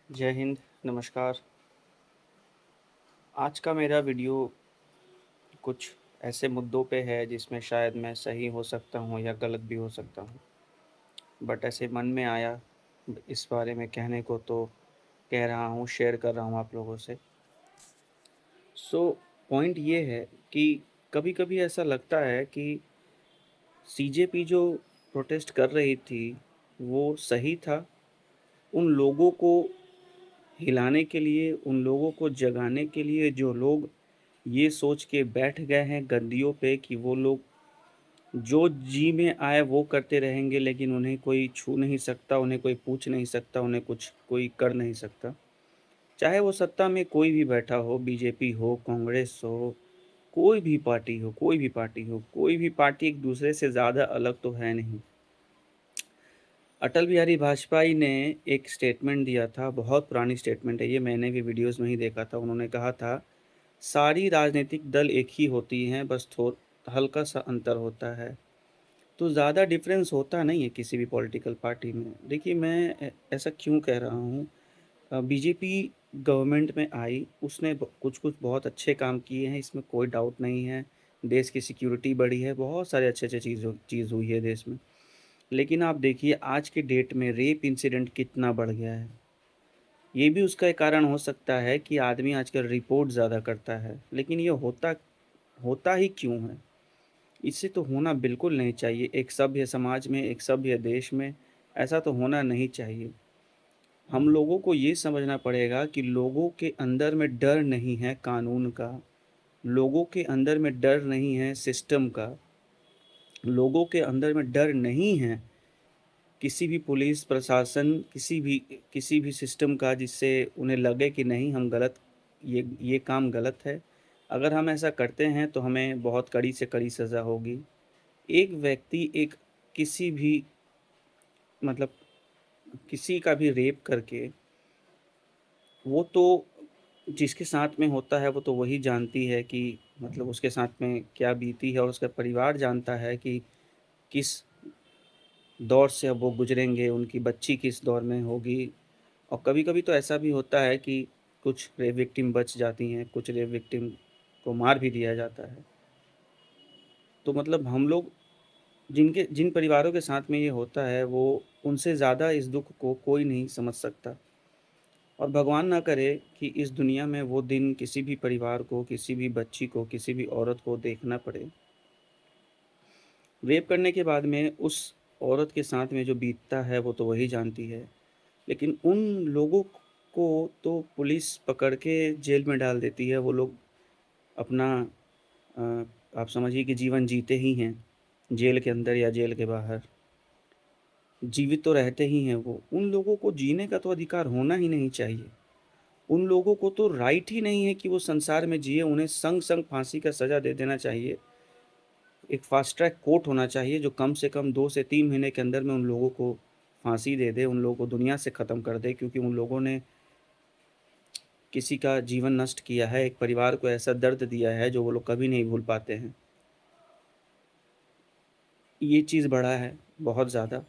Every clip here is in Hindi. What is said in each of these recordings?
जय हिंद, नमस्कार। आज का मेरा वीडियो कुछ ऐसे मुद्दों पे है जिसमें शायद मैं सही हो सकता हूँ या गलत भी हो सकता हूँ। बट ऐसे मन में आया इस बारे में कहने को तो कह रहा हूँ, शेयर कर रहा हूँ आप लोगों से। पॉइंट ये है कि कभी-कभी ऐसा लगता है कि सीजेपी जो प्रोटेस्ट कर रही थी, वो सही था। उन लोगों को हिलाने के लिए, उन लोगों को जगाने के लिए जो लोग ये सोच के बैठ गए हैं गद्दियों पे कि वो लोग जो जी में आए वो करते रहेंगे, लेकिन उन्हें कोई छू नहीं सकता, उन्हें कोई पूछ नहीं सकता, उन्हें कुछ कोई कर नहीं सकता। चाहे वो सत्ता में कोई भी बैठा हो, बीजेपी हो, कांग्रेस हो, कोई भी पार्टी हो, कोई भी पार्टी हो, कोई भी पार्टी एक दूसरे से ज़्यादा अलग तो है नहीं। अटल बिहारी वाजपेयी ने एक स्टेटमेंट दिया था, बहुत पुरानी स्टेटमेंट है ये, मैंने भी वीडियोज़ में ही देखा था। उन्होंने कहा था, सारी राजनीतिक दल एक ही होती हैं, बस हल्का-सा अंतर होता है। तो ज़्यादा डिफ़रेंस होता नहीं है किसी भी पॉलिटिकल पार्टी में। देखिए मैं ऐसा क्यों कह रहा हूँ, बीजेपी गवर्नमेंट में आई, उसने ब कुछ-कुछ बहुत अच्छे काम किए हैं, इसमें कोई डाउट नहीं है। देश की सिक्योरिटी बढ़ी है, बहुत सारे अच्छे-अच्छे चीज़ हुई है देश में। लेकिन आप देखिए आज के डेट में रेप इंसिडेंट कितना बढ़ गया है। ये भी उसका एक कारण हो सकता है कि आदमी आजकल रिपोर्ट ज़्यादा करता है, लेकिन ये होता होता ही क्यों है? इससे तो होना बिल्कुल नहीं चाहिए। एक सभ्य समाज में, एक सभ्य देश में ऐसा तो होना नहीं चाहिए। हम लोगों को ये समझना पड़ेगा कि लोगों के अंदर में डर नहीं है कानून का, लोगों के अंदर में डर नहीं है सिस्टम का, लोगों के अंदर में डर नहीं है किसी भी पुलिस प्रशासन, किसी भी सिस्टम का, जिससे उन्हें लगे कि नहीं हम गलत ये काम गलत है। अगर हम ऐसा करते हैं तो हमें बहुत कड़ी से कड़ी सज़ा होगी। एक व्यक्ति एक किसी भी मतलब किसी का भी रेप करके, वो तो जिसके साथ में होता है वो तो वही जानती है कि मतलब उसके साथ में क्या बीती है, और उसका परिवार जानता है कि किस दौर से अब वो गुज़रेंगे, उनकी बच्ची किस दौर में होगी। और कभी-कभी तो ऐसा भी होता है कि कुछ रेप विक्टिम बच जाती हैं, कुछ रेप विक्टिम को मार भी दिया जाता है। तो मतलब हम लोग जिन परिवारों के साथ में ये होता है, वो उनसे ज़्यादा इस दुःख को कोई नहीं समझ सकता। और भगवान ना करे कि इस दुनिया में वो दिन किसी भी परिवार को, किसी भी बच्ची को, किसी भी औरत को देखना पड़े। रेप करने के बाद में उस औरत के साथ में जो बीतता है वो तो वही जानती है। लेकिन उन लोगों को तो पुलिस पकड़ के जेल में डाल देती है। वो लोग अपना अ, आप समझिए कि जीवन जीते ही हैं, जेल के अंदर या जेल के बाहर। जीवित तो रहते ही हैं वो। उन लोगों को जीने का तो अधिकार होना ही नहीं चाहिए। उन लोगों को तो राइट ही नहीं है कि वो संसार में जिए, उन्हें संग-संग फांसी का सज़ा दे देना चाहिए। एक फ़ास्ट ट्रैक कोर्ट होना चाहिए जो कम से कम 2 से 3 महीने के अंदर में उन लोगों को फांसी दे दे, उन लोगों को दुनिया से ख़त्म कर दे, क्योंकि उन लोगों ने किसी का जीवन नष्ट किया है, एक परिवार को ऐसा दर्द दिया है जो वो लोग कभी नहीं भूल पाते हैं। ये चीज़ बढ़ा है बहुत ज़्यादा।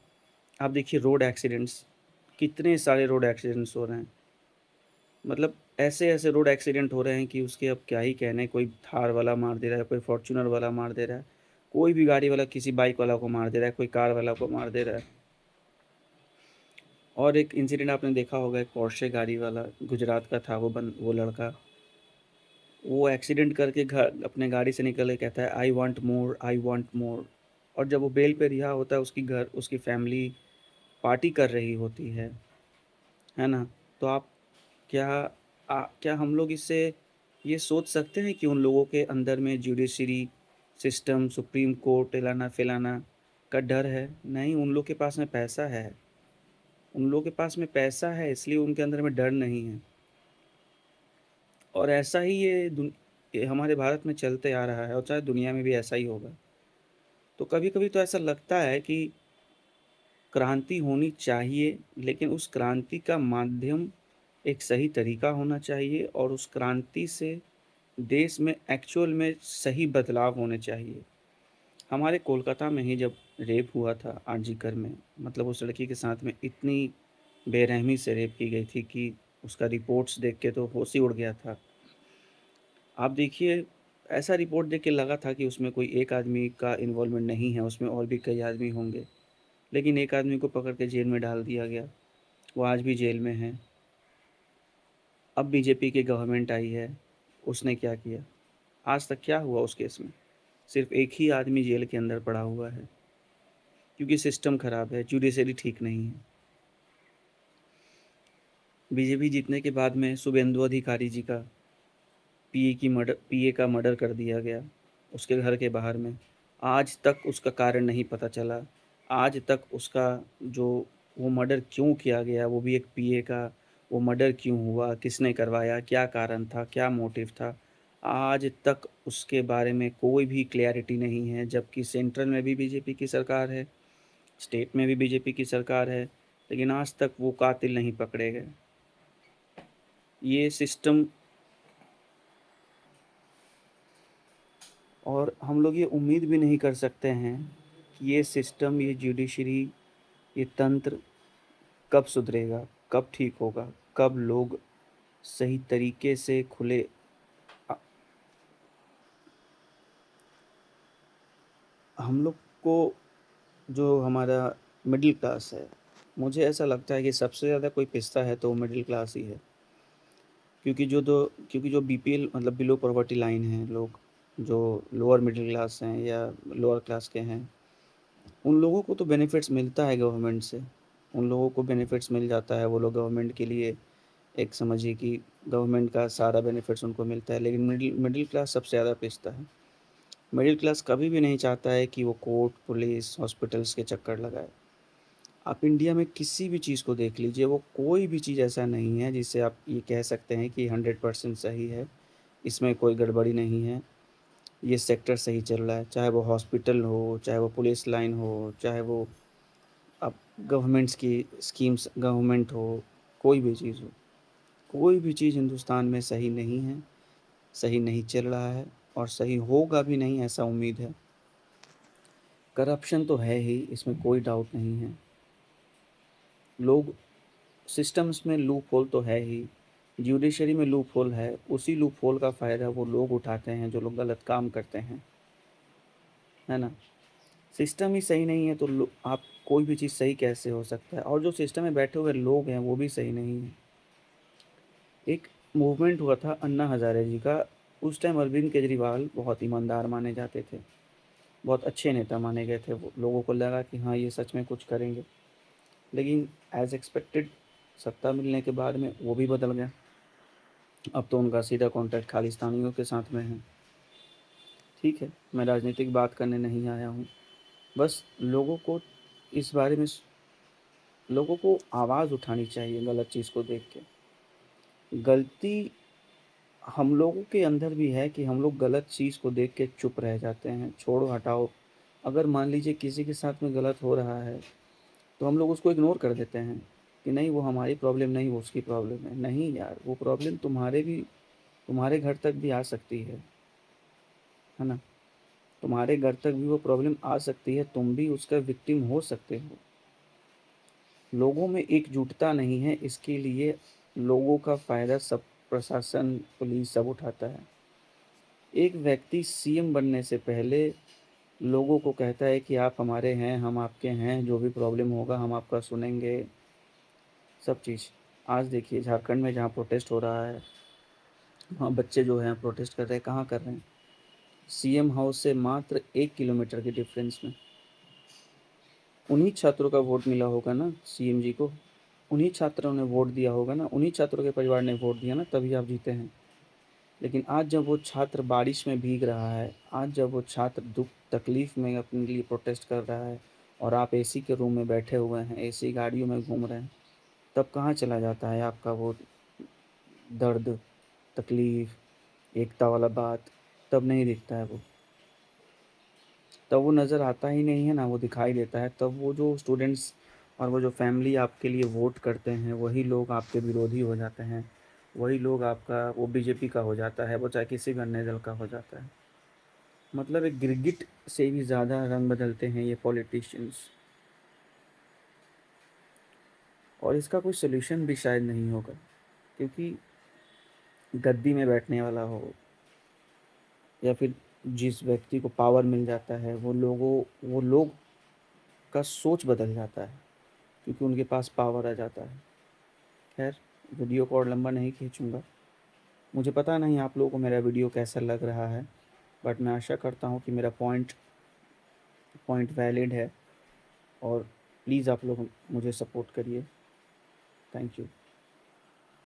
आप देखिए रोड एक्सीडेंट्स, कितने सारे रोड एक्सीडेंट्स हो रहे हैं। मतलब ऐसे-ऐसे रोड एक्सीडेंट हो रहे हैं कि उसके अब क्या ही कहने, कोई थार वाला मार दे रहा है, कोई फॉर्च्यूनर वाला मार दे रहा है, कोई भी गाड़ी वाला किसी बाइक वाला को मार दे रहा है, कोई कार वाला को मार दे रहा है। और एक इंसिडेंट आपने देखा होगा, एक पोर्शे गाड़ी वाला गुजरात का था, वो लड़का, वो एक्सीडेंट करके अपने गाड़ी से निकल के कहता है आई वांट मोर। और जब वो बेल पे रिहा होता है, उसकी फैमिली पार्टी कर रही होती है ना? तो आप क्या क्या हम लोग इससे ये सोच सकते हैं कि उन लोगों के अंदर में जुडिशरी सिस्टम, सुप्रीम कोर्ट इलाना-फिलाना का डर है? नहीं, उन लोग के पास में पैसा है। उन लोगों के पास में पैसा है, इसलिए उनके अंदर में डर नहीं है। और ऐसा ही ये हमारे भारत में चलते आ रहा है, और शायद दुनिया में भी ऐसा ही होगा। तो कभी-कभी तो ऐसा लगता है कि क्रांति होनी चाहिए, लेकिन उस क्रांति का माध्यम एक सही तरीका होना चाहिए, और उस क्रांति से देश में एक्चुअल में सही बदलाव होने चाहिए। हमारे कोलकाता में ही जब रेप हुआ था, आरजी कर में, मतलब उस लड़की के साथ में इतनी बेरहमी से रेप की गई थी कि उसका रिपोर्ट्स देख के तो होश ही उड़ गया था। आप देखिए, ऐसा रिपोर्ट देख के लगा था कि उसमें कोई एक आदमी का इन्वॉल्वमेंट नहीं है, उसमें और भी कई आदमी होंगे। लेकिन एक आदमी को पकड़ के जेल में डाल दिया गया, वो आज भी जेल में है। अब बीजेपी की गवर्नमेंट आई है, उसने क्या किया? आज तक क्या हुआ उस केस में? सिर्फ़ एक ही आदमी जेल के अंदर पड़ा हुआ है, क्योंकि सिस्टम खराब है, जुडिशरी ठीक नहीं है। बीजेपी जीतने के बाद में शुभेंदु अधिकारी जी का पीए का मर्डर कर दिया गया, उसके घर के बाहर में। आज तक उसका कारण नहीं पता चला। आज तक उसका जो वो मर्डर क्यों किया गया, वो भी एक पीए का, वो मर्डर क्यों हुआ, किसने करवाया, क्या कारण था, क्या मोटिव था, आज तक उसके बारे में कोई भी क्लैरिटी नहीं है। जबकि सेंट्रल में भी बीजेपी की सरकार है, स्टेट में भी बीजेपी की सरकार है, लेकिन आज तक वो कातिल नहीं पकड़े गए। ये सिस्टम, और हम लोग ये उम्मीद भी नहीं कर सकते हैं कि ये सिस्टम, ये जुडिशरी, ये तंत्र कब सुधरेगा, कब ठीक होगा, कब लोग सही तरीके से खुले। अ, हम लोग को, जो हमारा मिडिल क्लास है, मुझे ऐसा लगता है कि सबसे ज़्यादा कोई पिसता है तो वो मिडिल क्लास ही है। क्योंकि जो बीपीएल मतलब बिलो पॉवर्टी लाइन हैं लोग, जो लोअर मिडिल क्लास हैं या लोअर क्लास के हैं, उन लोगों को तो बेनिफिट्स मिलता है गवर्नमेंट से। उन लोगों को बेनिफिट्स मिल जाता है, वो लोग गवर्नमेंट के लिए, एक समझिए कि गवर्नमेंट का सारा बेनिफिट्स उनको मिलता है। लेकिन मिडिल मिडिल क्लास सबसे ज़्यादा पिसता है। मिडिल क्लास कभी भी नहीं चाहता है कि वो कोर्ट, पुलिस, हॉस्पिटल्स के चक्कर लगाए। आप इंडिया में किसी भी चीज़ को देख लीजिए, वो कोई भी चीज़ ऐसा नहीं है जिससे आप ये कह सकते हैं कि 100% सही है, इसमें कोई गड़बड़ी नहीं है, ये सेक्टर सही चल रहा है। चाहे वो हॉस्पिटल हो, चाहे वो पुलिस लाइन हो, चाहे वो अब गवर्नमेंट्स की स्कीम्स, गवर्नमेंट हो, कोई भी चीज़ हो, कोई भी चीज़ हिंदुस्तान में सही नहीं है, सही नहीं चल रहा है, और सही होगा भी नहीं, ऐसा उम्मीद है। करप्शन तो है ही, इसमें कोई डाउट नहीं है। लोग, सिस्टम्स में लूप होल तो है ही, जुडिशरी में लूप होल है, उसी लूप होल का फ़ायदा वो लोग उठाते हैं जो लोग गलत काम करते हैं, है ना? सिस्टम ही सही नहीं है तो आप कोई भी चीज़ सही कैसे हो सकता है? और जो सिस्टम में बैठे हुए लोग हैं वो भी सही नहीं है। एक मूवमेंट हुआ था अन्ना हज़ारे जी का, उस टाइम अरविंद केजरीवाल बहुत ईमानदार माने जाते थे, बहुत अच्छे नेता माने गए थे, वो लोगों को लगा कि हाँ, ये सच में कुछ करेंगे। लेकिन एज़ एक्सपेक्टेड सत्ता मिलने के बाद में वो भी बदल गया। अब तो उनका सीधा कॉन्टैक्ट खालिस्तानियों के साथ में है। ठीक है, मैं राजनीतिक बात करने नहीं आया हूँ। बस लोगों को आवाज़ उठानी चाहिए गलत चीज़ को देख के। गलती हम लोगों के अंदर भी है कि हम लोग गलत चीज़ को देख के चुप रह जाते हैं, छोड़ो हटाओ। अगर मान लीजिए किसी के साथ में गलत हो रहा है, तो हम लोग उसको इग्नोर कर देते हैं कि नहीं, वो हमारी प्रॉब्लम नहीं, वो उसकी प्रॉब्लम है। नहीं यार, वो प्रॉब्लम तुम्हारे घर तक भी आ सकती है ना? तुम्हारे घर तक भी वो प्रॉब्लम आ सकती है, तुम भी उसका विक्टिम हो सकते हो। लोगों में एकजुटता नहीं है, इसके लिए लोगों का फ़ायदा सब, प्रशासन, पुलिस सब उठाता है। एक व्यक्ति सीएम बनने से पहले लोगों को कहता है कि आप हमारे हैं, हम आपके हैं, जो भी प्रॉब्लम होगा हम आपका सुनेंगे, सब चीज़। आज देखिए झारखंड में जहाँ प्रोटेस्ट हो रहा है, वहाँ बच्चे जो हैं प्रोटेस्ट कर रहे हैं, कहाँ कर रहे हैं? सीएम हाउस से मात्र 1 किलोमीटर के डिफरेंस में। उन्हीं छात्रों का वोट मिला होगा ना सीएम जी को, उन्हीं छात्रों ने वोट दिया होगा ना, उन्हीं छात्रों के परिवार ने वोट दिया ना, तभी आप जीते हैं। लेकिन आज जब वो छात्र बारिश में भीग रहा है, आज जब वो छात्र दुख तकलीफ़ में अपने लिए प्रोटेस्ट कर रहा है, और आप एसी के रूम में बैठे हुए हैं, एसी गाड़ियों में घूम रहे हैं, तब कहाँ चला जाता है आपका वो दर्द, तकलीफ़, एकता वाला बात? तब नहीं दिखता है वो। तब वो नज़र आता ही नहीं है ना, वो दिखाई देता है। तब वो जो स्टूडेंट्स और वो जो फैमिली आपके लिए वोट करते हैं, वही लोग आपके विरोधी हो जाते हैं। वही लोग आपका, वो बीजेपी का हो जाता है, वो चाहे किसी भी अन्य दल का हो जाता है। मतलब एक गिरगिट से भी ज़्यादा रंग बदलते हैं ये पॉलिटिशियंस, और इसका कोई सॉल्यूशन भी शायद नहीं होगा। क्योंकि गद्दी में बैठने वाला हो या फिर जिस व्यक्ति को पावर मिल जाता है वो लोग का सोच बदल जाता है क्योंकि उनके पास पावर आ जाता है। खैर, वीडियो को और लंबा नहीं खींचूँगा। मुझे पता नहीं आप लोगों को मेरा वीडियो कैसा लग रहा है, बट मैं आशा करता हूँ कि मेरा पॉइंट पॉइंट वैलिड है और प्लीज़ आप लोग मुझे सपोर्ट करिए। Thank you.